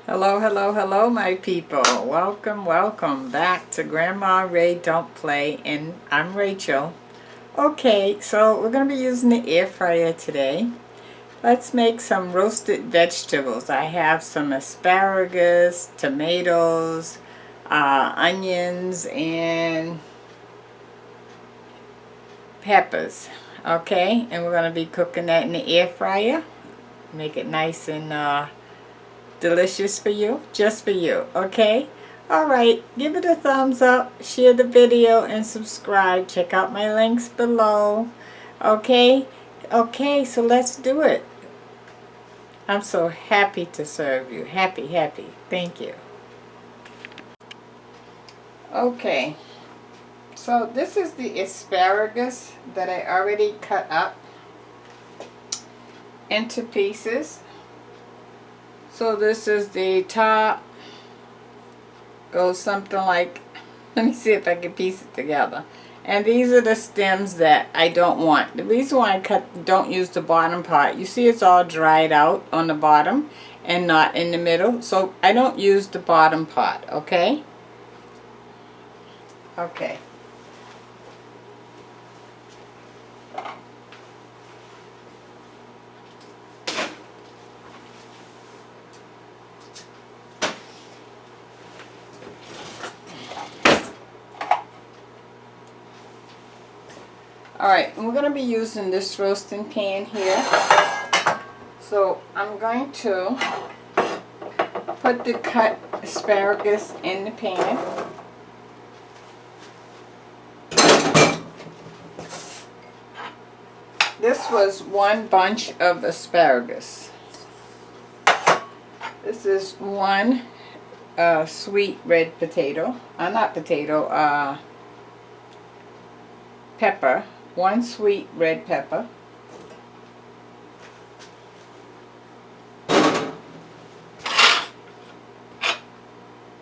Hello, hello, hello, my people. Welcome back to Grandma Ray Don't Play, and I'm Rachel. Okay, so we're going to be using the air fryer today. Let's make some roasted vegetables. I have some asparagus, tomatoes, onions, and peppers. Okay, and we're going to be cooking that in the air fryer. Make it nice and delicious for you, just for you, okay? Alright, give it a thumbs up, share the video, and subscribe. Check out my links below, okay? Okay, so let's do it. I'm so happy to serve you. Happy. Thank you. Okay, so this is the asparagus that I already cut up into pieces. So this is the top, goes something like, let me see if I can piece it together. And these are the stems that I don't want. The reason why I don't use the bottom part, you see it's all dried out on the bottom and not in the middle. So I don't use the bottom part, okay? Okay. Alright, we're going to be using this roasting pan here. So I'm going to put the cut asparagus in the pan. This was one bunch of asparagus. This is one sweet red potato. Not potato, pepper. One sweet red pepper.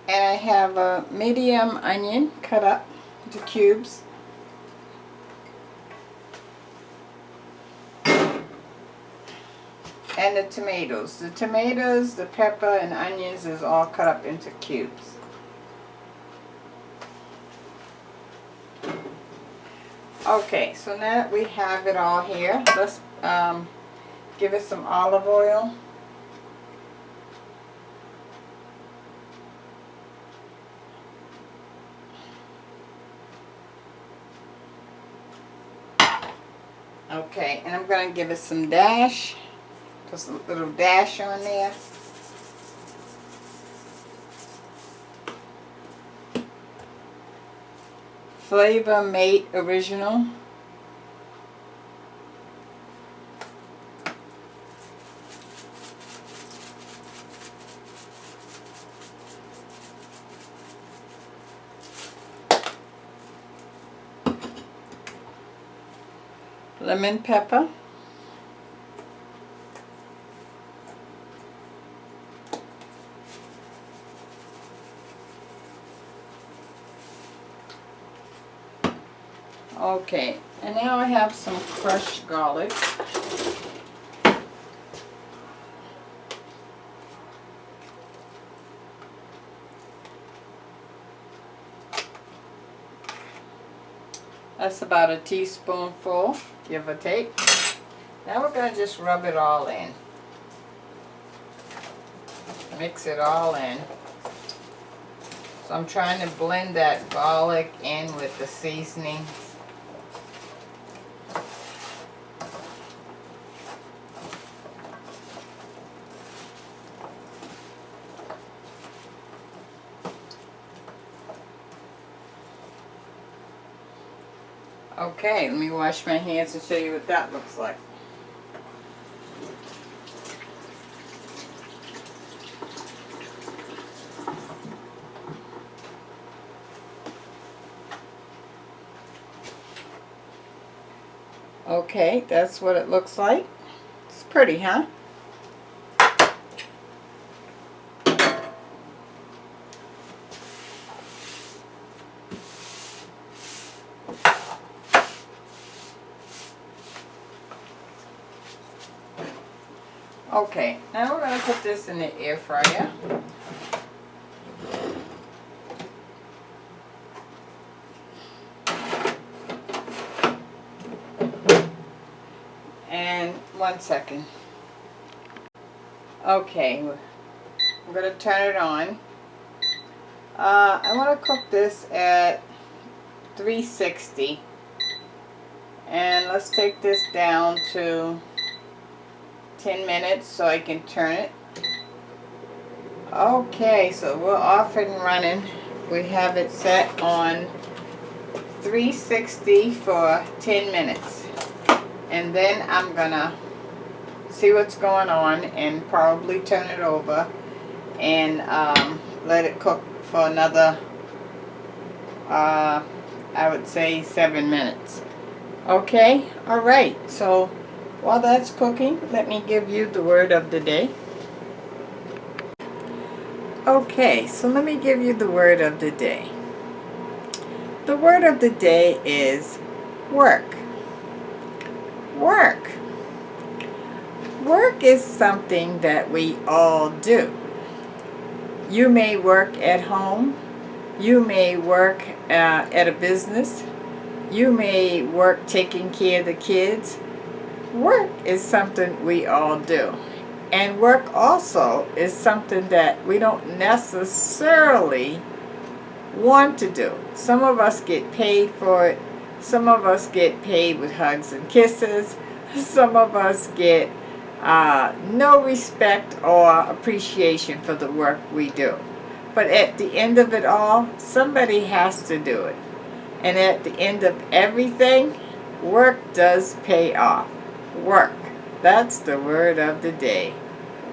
And I have a medium onion cut up into cubes. And the tomatoes. The tomatoes, the pepper, and onions is all cut up into cubes. Okay, so now that we have it all here, let's give it some olive oil. Okay, and I'm going to give it some dash. Just a little dash on there. Flavor Mate Original. Lemon pepper. Okay, and now I have some crushed garlic. That's about a teaspoonful, give or take. Now we're going to just rub it all in. Mix it all in. So I'm trying to blend that garlic in with the seasonings. Okay, let me wash my hands and show you what that looks like. Okay, that's what it looks like. It's pretty, huh? Okay, now we're going to put this in the air fryer. And 1 second. Okay, I'm going to turn it on. I want to cook this at 360. And let's take this down to 10 minutes so I can turn it. Okay, so we're off and running. We have it set on 360 for 10 minutes. And then I'm gonna see what's going on and probably turn it over and let it cook for another, I would say 7 minutes. Okay, alright, so while that's cooking, let me give you the word of the day. Okay, so let me give you the word of the day. The word of the day is work. Work. Work is something that we all do. You may work at home. You may work at a business. You may work taking care of the kids. Work is something we all do. And work also is something that we don't necessarily want to do. Some of us get paid for it. Some of us get paid with hugs and kisses. Some of us get no respect or appreciation for the work we do. But at the end of it all, somebody has to do it. And at the end of everything, work does pay off. Work. That's the word of the day.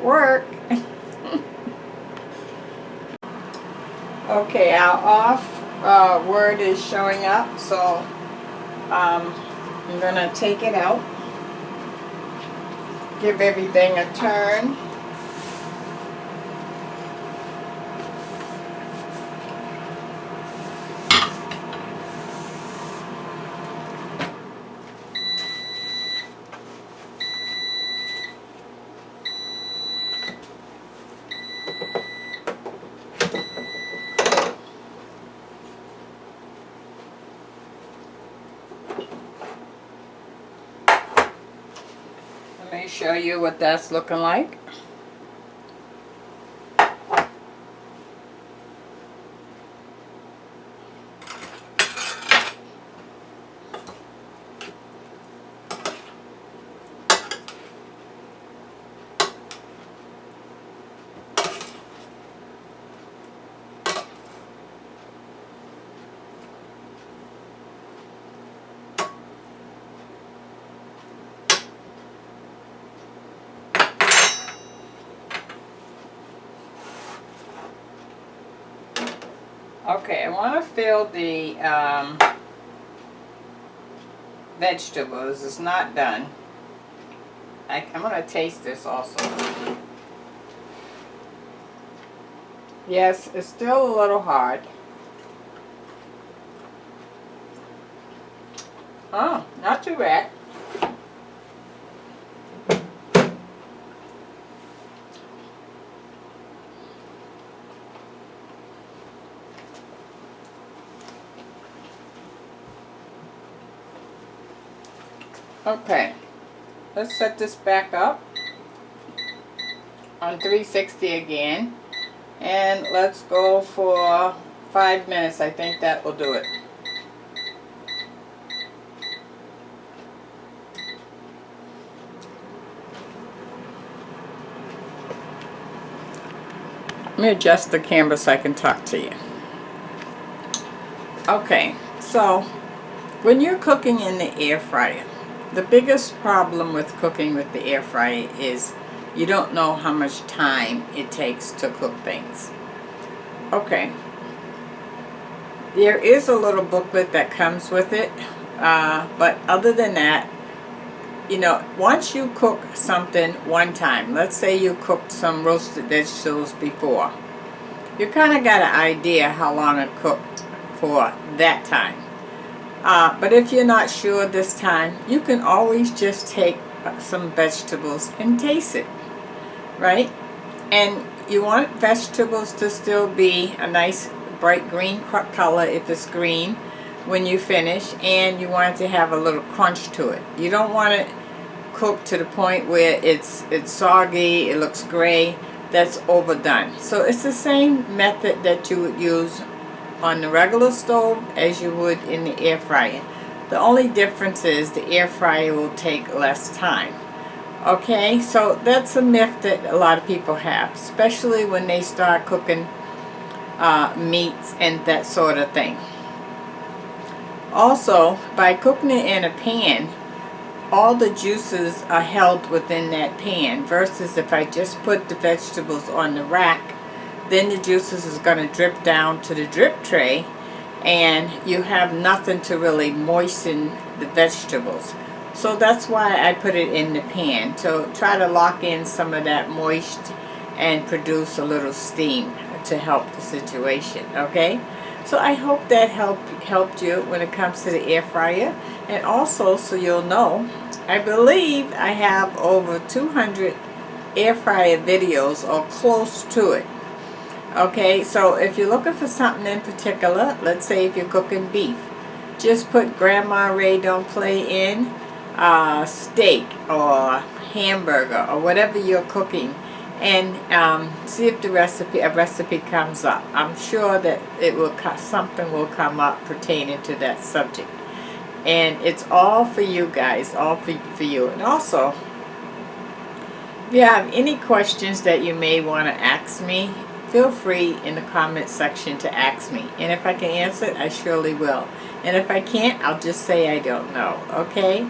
Work. Okay, our off word is showing up, so I'm going to take it out. Give everything a turn. Let me show you what that's looking like. Okay, I want to fill the vegetables. It's not done. I'm going to taste this also. Yes, it's still a little hard. Oh, not too bad. Okay, let's set this back up on 360 again, and let's go for 5 minutes. I think that will do it. Let me adjust the camera so I can talk to you. Okay, so when you're cooking in the air fryer, the biggest problem with cooking with the air fryer is you don't know how much time it takes to cook things. Okay. There is a little booklet that comes with it, but other than that, you know, once you cook something one time, let's say you cooked some roasted vegetables before, you kind of got an idea how long it cooked for that time. But if you're not sure this time, you can always just take some vegetables and taste it. right? And you want vegetables to still be a nice bright green color if it's green when you finish, and you want it to have a little crunch to it. You don't want it cooked to the point where it's soggy, it looks gray. That's overdone. So it's the same method that you would use on the regular stove as you would in the air fryer. The only difference is the air fryer will take less time. Okay, so that's a myth that a lot of people have, especially when they start cooking meats and that sort of thing. Also, by cooking it in a pan, all the juices are held within that pan, versus if I just put the vegetables on the rack, then the juices is going to drip down to the drip tray, and you have nothing to really moisten the vegetables. So that's why I put it in the pan, to try to lock in some of that moist and produce a little steam to help the situation. Okay, so I hope that helped you when it comes to the air fryer. And also, so you'll know, I believe I have over 200 air fryer videos or close to it. Okay, so if you're looking for something in particular, let's say if you're cooking beef, just put Grandma Ray Don't Play in steak or hamburger or whatever you're cooking, and see if a recipe comes up. I'm sure that something will come up pertaining to that subject, and it's all for you guys, all for you. And also, if you have any questions that you may want to ask me, feel free in the comment section to ask me, and if I can answer it, I surely will. And if I can't, I'll just say I don't know. Okay,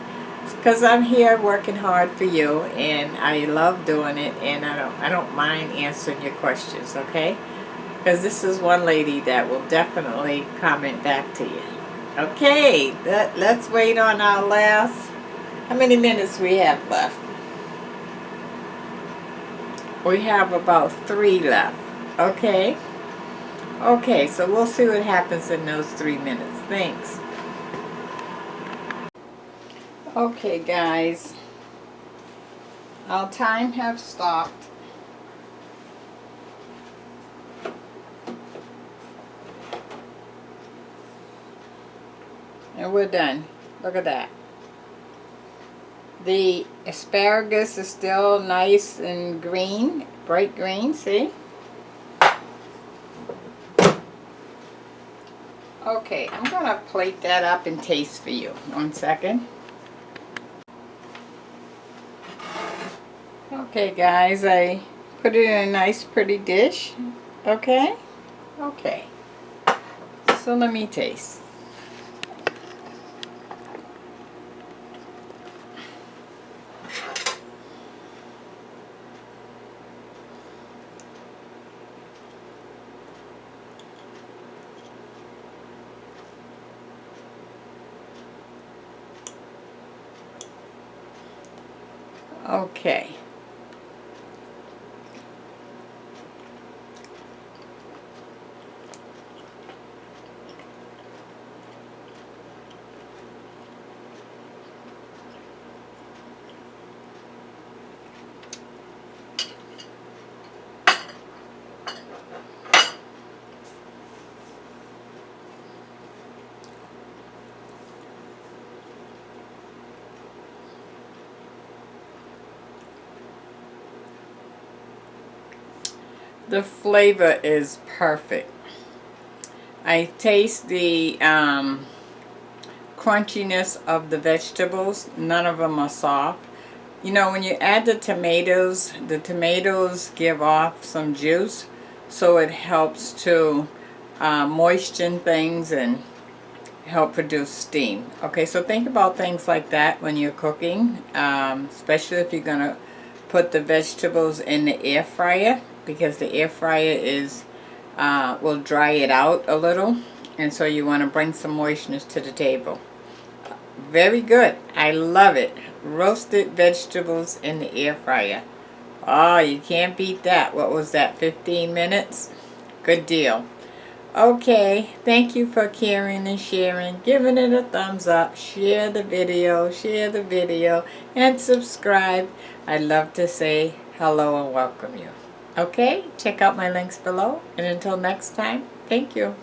because I'm here working hard for you, and I love doing it, and I don't mind answering your questions. Okay, because this is one lady that will definitely comment back to you. Okay, let's wait on our last, how many minutes we have left? We have about 3 left. Okay, so we'll see what happens in those 3 minutes. Thanks. Okay guys, our time has stopped. And we're done. Look at that. The asparagus is still nice and green, bright green, see? Okay, I'm going to plate that up and taste for you. 1 second. Okay guys, I put it in a nice pretty dish. Okay? Okay. So let me taste. Okay. The flavor is perfect. I taste the crunchiness of the vegetables. None of them are soft. You know, when you add the tomatoes give off some juice, so it helps to moisten things and help produce steam. Okay, so think about things like that when you're cooking, especially if you're going to put the vegetables in the air fryer, because the air fryer will dry it out a little, and so you want to bring some moistness to the table. Very good. I love it. Roasted vegetables in the air fryer. Oh, you can't beat that. What was that, 15 minutes? Good deal. Okay, thank you for caring and sharing, giving it a thumbs up, share the video, and subscribe. I love to say hello and welcome you. Okay, check out my links below, and until next time, thank you.